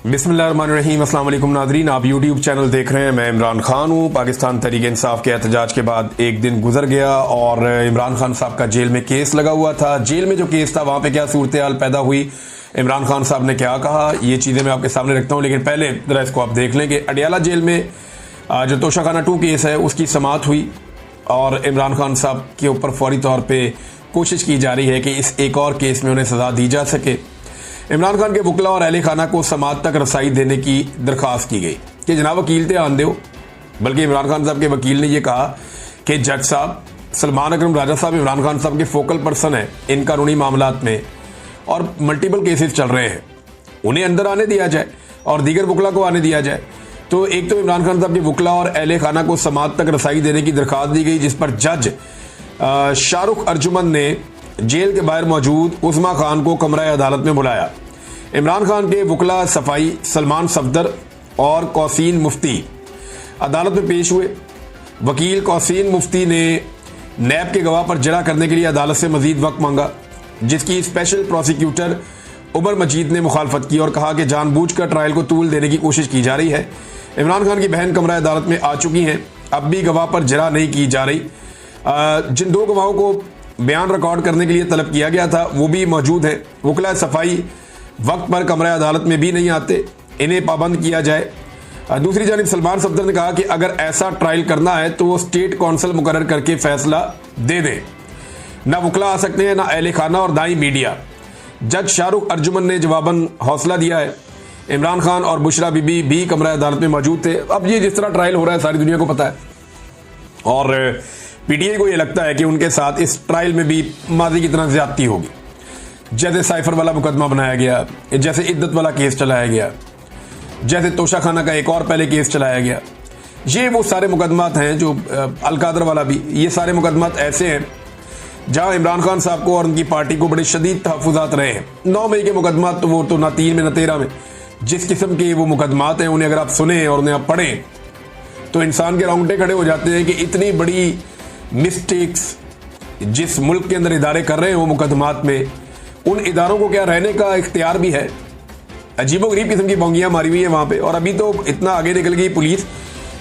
बिस्मिल्लाहिर्रहमानिर्रहीम। अस्सलाम वालेकुम नाज़रीन, आप यूट्यूब चैनल देख रहे हैं। मैं इमरान खान हूँ। पाकिस्तान तहरीक इंसाफ के एहतजाज के बाद एक दिन गुजर गया और इमरान खान साहब का जेल में केस लगा हुआ था। जेल में जो केस था वहाँ पे क्या सूरत हाल पैदा हुई, इमरान खान साहब ने क्या कहा, ये चीज़ें मैं आपके सामने रखता हूँ। लेकिन पहले ज़रा इसको आप देख लें कि अडियाला जेल में जो तोशाखाना 2 केस है उसकी समाअत हुई और इमरान खान साहब के ऊपर फौरी तौर पर कोशिश की जा रही है कि इस एक और केस में उन्हें सज़ा दी जा सके। इमरान खान के वकला और अहले खाना को समाअत तक रसाई देने की दरख्वास्त की गई कि जनाब वकील थे आंदे हो। बल्कि इमरान खान साहब के वकील ने यह कहा कि जज साहब सलमान अकरम राजा साहब इमरान खान साहब के फोकल पर्सन हैं इन कानूनी मामलात में और मल्टीपल केसेस चल रहे हैं, उन्हें अंदर आने दिया जाए और दीगर वकला को आने दिया जाए। तो एक तो इमरान खान साहब के वकला और अहले खाना को समाअत तक रसाई देने की दरख्वास्त दी गई, जिस पर जज शाहरुख अर्जुमन ने जेल के बाहर मौजूद उस्मा खान को कमरा अदालत में बुलाया। इमरान खान के वकला सफाई सलमान सफदर और कौसीन मुफ्ती अदालत में पेश हुए। वकील कौसीन मुफ्ती ने नैब के गवाह पर जरा करने के लिए अदालत से मजीद वक्त मांगा, जिसकी स्पेशल प्रोसिक्यूटर उमर मजीद ने मुखालफत की और कहा कि जानबूझकर ट्रायल को तूल देने की कोशिश की जा रही है। इमरान खान की बहन कमरा अदालत में आ चुकी हैं, अब भी गवाह पर जरा नहीं की जा रही। जिन 2 गवाहों को बयान रिकॉर्ड करने के लिए तलब किया गया था वो भी मौजूद है। वकला सफाई वक्त पर कमरा अदालत में भी नहीं आते, इन्हें पाबंद किया जाए। दूसरी जानिब सलमान सफदर ने कहा कि अगर ऐसा ट्रायल करना है तो वो स्टेट कौंसल मुकर्रर करके फैसला दे दें, ना वकला आ सकते हैं ना अहले खाना और ना ही मीडिया। जज शाहरुख अर्जुमन ने जवाबन हौसला दिया है। इमरान खान और बुशरा बीबी भी कमरा अदालत में मौजूद थे। अब ये जिस तरह ट्रायल हो रहा है सारी दुनिया को पता है और पीटीआई को ये लगता है कि उनके साथ इस ट्रायल में भी माजी की तरह ज्यादती होगी। जैसे साइफर वाला मुकदमा बनाया गया, जैसे इद्दत वाला केस चलाया गया, जैसे तोशाखाना का एक और पहले केस चलाया गया, ये वो सारे मुकदमात हैं जो अलकादर वाला भी, ये सारे मुकदमात ऐसे हैं जहां इमरान खान साहब को और उनकी पार्टी को बड़े शदीद तहफ़्फ़ुज़ात रहे हैं। 9 मई के मुकदमात तो वो तो ना 3 में ना 13 में, जिस किस्म के वो मुकदमात हैं उन्हें अगर आप सुने और उन्हें आप पढ़ें तो इंसान के रोंगटे खड़े हो जाते हैं कि इतनी बड़ी मिस्टेक्स जिस मुल्क के अंदर इदारे कर रहे हैं वो मुकदमात में, उन इदारों को क्या रहने का इख्तियार भी है। अजीबोगरीब किस्म की बोंगियां मारी हुई है वहां पे। और अभी तो इतना आगे निकल गई पुलिस,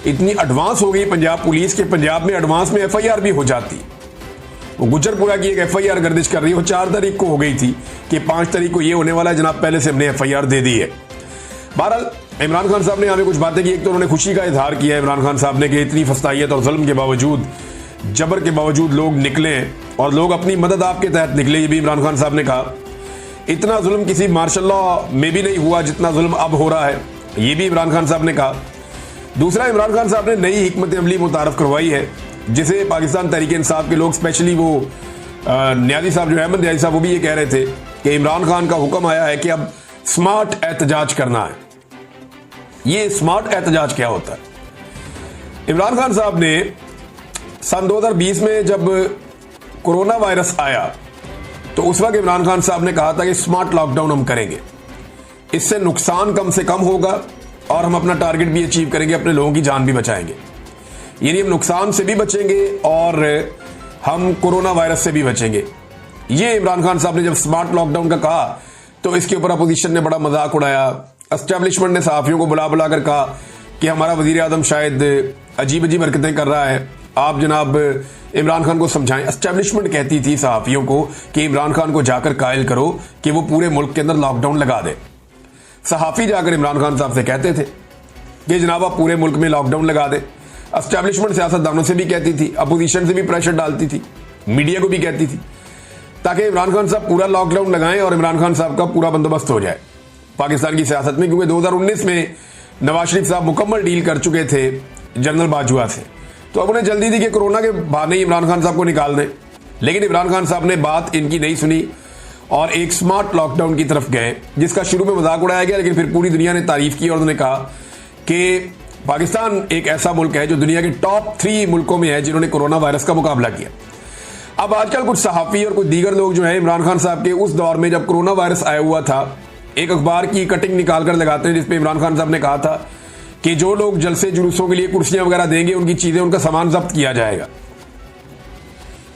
इतनी एडवांस हो गई पंजाब पुलिस के पंजाब में एडवांस में एफआईआर भी हो जाती। वो गुजरपुरा की एक एफआईआर गर्दिश कर रही है, वो 4 तारीख को हो गई थी कि 5 तारीख को ये होने वाला है जनाब, पहले से हमने एफआईआर दे दी है। बहरहाल इमरान खान साहब ने यहाँ पे कुछ बातें की। एक तो उन्होंने खुशी का इजहार किया इमरान खान साहब ने कि इतनी फस्तायत और जुल्म के बावजूद, जबर के बावजूद लोग निकले और लोग अपनी मदद आपके तहत निकले। ये भी इमरान खान साहब ने कहा। इतना जुल्म किसी मार्शल लॉ में भी नहीं हुआ जितना जुल्म अब हो रहा है, ये भी इमरान खान साहब ने कहा। दूसरा, इमरान खान साहब ने नई हिकमत अमली मुतारफ करवाई है, जिसे पाकिस्तान तहरीक इंसाफ के लोग, स्पेशली वो न्याजी साहब जो अहमद न्याजी साहब, वो भी ये कह रहे थे कि इमरान खान का हुक्म आया है कि अब स्मार्ट एहतजाज करना है। ये स्मार्ट एहतजाज क्या होता है? इमरान खान साहब ने सन 2020 में जब कोरोना वायरस आया तो उस वक्त इमरान खान साहब ने कहा था कि स्मार्ट लॉकडाउन हम करेंगे, इससे नुकसान कम से कम होगा और हम अपना टारगेट भी अचीव करेंगे, अपने लोगों की जान भी बचाएंगे। यानी हम नुकसान से भी बचेंगे और हम कोरोना वायरस से भी बचेंगे। ये इमरान खान साहब ने जब स्मार्ट लॉकडाउन का कहा तो इसके ऊपर अपोजिशन ने बड़ा मजाक उड़ाया। एस्टेब्लिशमेंट ने सहाफियों को बुला बुला कर कहा कि हमारा वजीर आजम शायद अजीब अजीब हरकतें कर रहा है, आप जनाब इमरान खान को समझाएं। एस्टेब्लिशमेंट कहती थी सहाफियों को कि इमरान खान को जाकर कायल करो कि वो पूरे मुल्क के अंदर लॉकडाउन लगा दे। सहाफी जाकर इमरान खान साहब से कहते थे कि जनाब आप पूरे मुल्क में लॉकडाउन लगा दे। एस्टेब्लिशमेंट सियासतदानों से भी कहती थी, अपोजिशन से भी प्रेशर डालती थी, मीडिया को भी कहती थी, ताकि इमरान खान साहब पूरा लॉकडाउन लगाएं और इमरान खान साहब का पूरा बंदोबस्त हो जाए पाकिस्तान की सियासत में। क्योंकि 2019 में नवाज शरीफ साहब मुकम्मल डील कर चुके थे जनरल बाजवा से, तो अब उन्हें जल्दी थी कि कोरोना के बहाने इमरान खान साहब को निकाल दें। लेकिन इमरान खान साहब ने बात इनकी नहीं सुनी और एक स्मार्ट लॉकडाउन की तरफ गए, जिसका शुरू में मजाक उड़ाया गया, लेकिन फिर पूरी दुनिया ने तारीफ की और उन्होंने कहा कि पाकिस्तान एक ऐसा मुल्क है जो दुनिया के टॉप 3 मुल्कों में है जिन्होंने कोरोना वायरस का मुकाबला किया। अब आजकल कुछ सहाफी और कुछ दीगर लोग जो है इमरान खान साहब के उस दौर में जब कोरोना वायरस आया हुआ था, एक अखबार की कटिंग निकाल कर लगाते हैं जिसपे इमरान खान साहब ने कहा था कि जो लोग जलसे जुलूसों के लिए कुर्सियां वगैरह देंगे उनकी चीजें, उनका सामान जब्त किया जाएगा।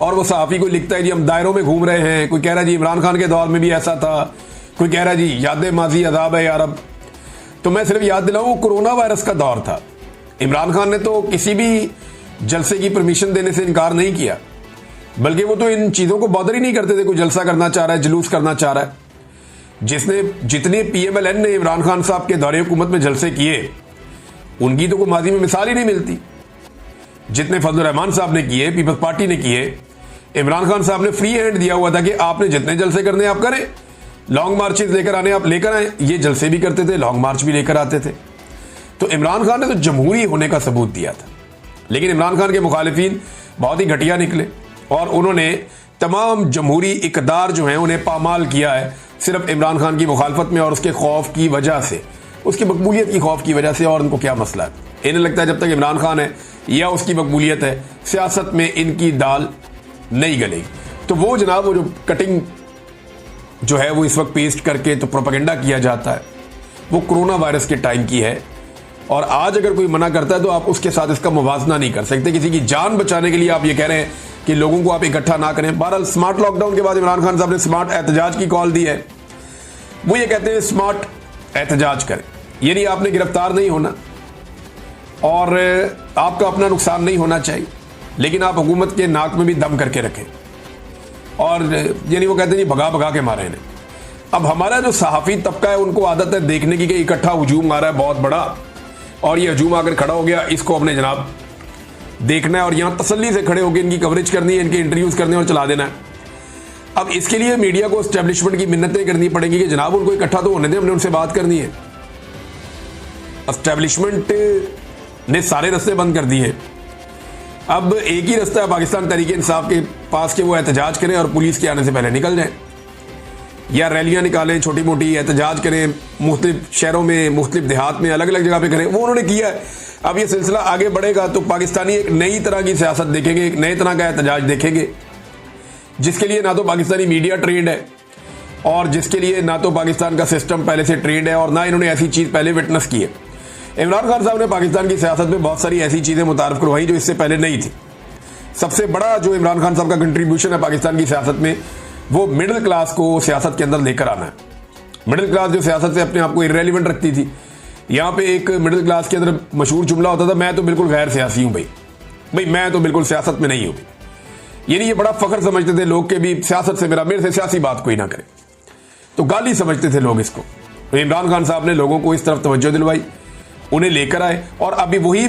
और वो सहाफी को लिखता है जी हम दायरों में घूम रहे हैं, कोई कह रहा है जी इमरान खान के दौर में भी ऐसा था, कोई कह रहा है जी याद माजी अजाब है यार अब। तो मैं सिर्फ याद दिलाऊं, वो कोरोना वायरस का दौर था। इमरान खान ने तो किसी भी जलसे की परमिशन देने से इनकार नहीं किया, बल्कि वो तो इन चीजों को बॉदर ही नहीं करते थे। कोई जलसा करना चाह रहा है, जुलूस करना चाह रहा है। जितने PMLN ने इमरान खान साहब के दौरे हुकूमत में जलसे किए, उनकी तो कोई माजी में मिसाल ही नहीं मिलती। जितने फजलुर रहमान साहब ने किए, पीपल्स पार्टी ने किए, इमरान खान साहब ने फ्री हैंड दिया हुआ था कि आपने जितने जलसे करने आप करें, लॉन्ग मार्चेस लेकर आने आप लेकर आए। ये जलसे भी करते थे, लॉन्ग मार्च भी लेकर आते थे। तो इमरान खान ने तो जमहूरी होने का सबूत दिया था। लेकिन इमरान खान के मुखालिफिन बहुत ही घटिया निकले और उन्होंने तमाम जमहूरी इकदार जो हैं उन्हें पामाल किया है, सिर्फ इमरान खान की मुखालफत में और उसके खौफ की वजह से, उसकी मकबूलियत की खौफ की वजह से। और उनको क्या मसला है? इन्हें लगता है जब तक इमरान खान है या उसकी मकबूलियत है, सियासत में इनकी दाल नहीं गलेगी। तो वो जनाब, वो जो कटिंग जो है वो इस वक्त पेस्ट करके तो प्रोपेगेंडा किया जाता है, वो कोरोना वायरस के टाइम की है। और आज अगर कोई मना करता है तो आप उसके साथ इसका मुवाजना नहीं कर सकते। किसी की जान बचाने के लिए आप ये कह रहे हैं कि लोगों को आप इकट्ठा ना करें। बहरहाल, स्मार्ट लॉकडाउन के बाद इमरान खान साहब ने स्मार्ट एहतजाज की कॉल दी है। वो ये कहते हैं स्मार्ट एहतजाज करें, यानी आपने गिरफ्तार नहीं होना और आपका अपना नुकसान नहीं होना चाहिए, लेकिन आप हुकूमत के नाक में भी दम करके रखें। और यानी वो कहते हैं जी भगा भगा के मारे इन्हें। अब हमारा जो सहाफ़ी तबका है, उनको आदत है देखने की कि इकट्ठा हजूम आ रहा है बहुत बड़ा, और ये हजूम आकर खड़ा हो गया, इसको अपने जनाब देखना है और यहां तसल्ली से खड़े होकर इनकी कवरेज करनी है, इनके इंटरव्यूज करने और चला देना है। अब इसके लिए मीडिया को एस्टेब्लिशमेंट की मिन्नतें करनी पड़ेंगी कि जनाब उनको इकट्ठा तो होने दें, हमने उनसे बात करनी है। एस्टेब्लिशमेंट ने सारे रास्ते बंद कर दिए। अब एक ही रास्ता है पाकिस्तान तहरीक इंसाफ के पास कि वो एहतजाज करें और पुलिस के आने से पहले निकल जाएं, या रैलियां निकालें, छोटी मोटी एहतजाज करें, मुख्तलिफ शहरों में, मुख्तलिफ देहात में, अलग अलग जगह पे करें। वो उन्होंने किया है। अब ये सिलसिला आगे बढ़ेगा तो पाकिस्तानी एक नई तरह की सियासत देखेंगे, एक नए तरह का एहतजाज देखेंगे, जिसके लिए ना तो पाकिस्तानी मीडिया ट्रेंड है और जिसके लिए ना तो पाकिस्तान का सिस्टम पहले से ट्रेंड है और ना इन्होंने ऐसी चीज़ पहले विटनेस की है। इमरान खान साहब ने पाकिस्तान की सियासत में बहुत सारी ऐसी चीज़ें मुतारफ करवाई जो इससे पहले नहीं थी। सबसे बड़ा जो इमरान खान साहब का कंट्रीब्यूशन है पाकिस्तान की सियासत में, वो मिडिल क्लास को सियासत के अंदर लेकर आना है। मिडिल क्लास जो सियासत से अपने आप को इररेलेवेंट रखती थी, यहाँ पे एक मिडिल क्लास के अंदर मशहूर जुमला होता था, मैं तो बिल्कुल गैर सियासी हूँ भाई मैं तो बिल्कुल सियासत में नहीं हूँ। यानी ये बड़ा फख्र समझते थे लोग के भी सियासत से मेरे से सियासी बात कोई ना करे, तो गाली समझते थे लोग इसको। तो इमरान खान साहब ने लोगों को इस तरफ तवज्जो दिलवाई, उन्हें लेकर आए और अभी वही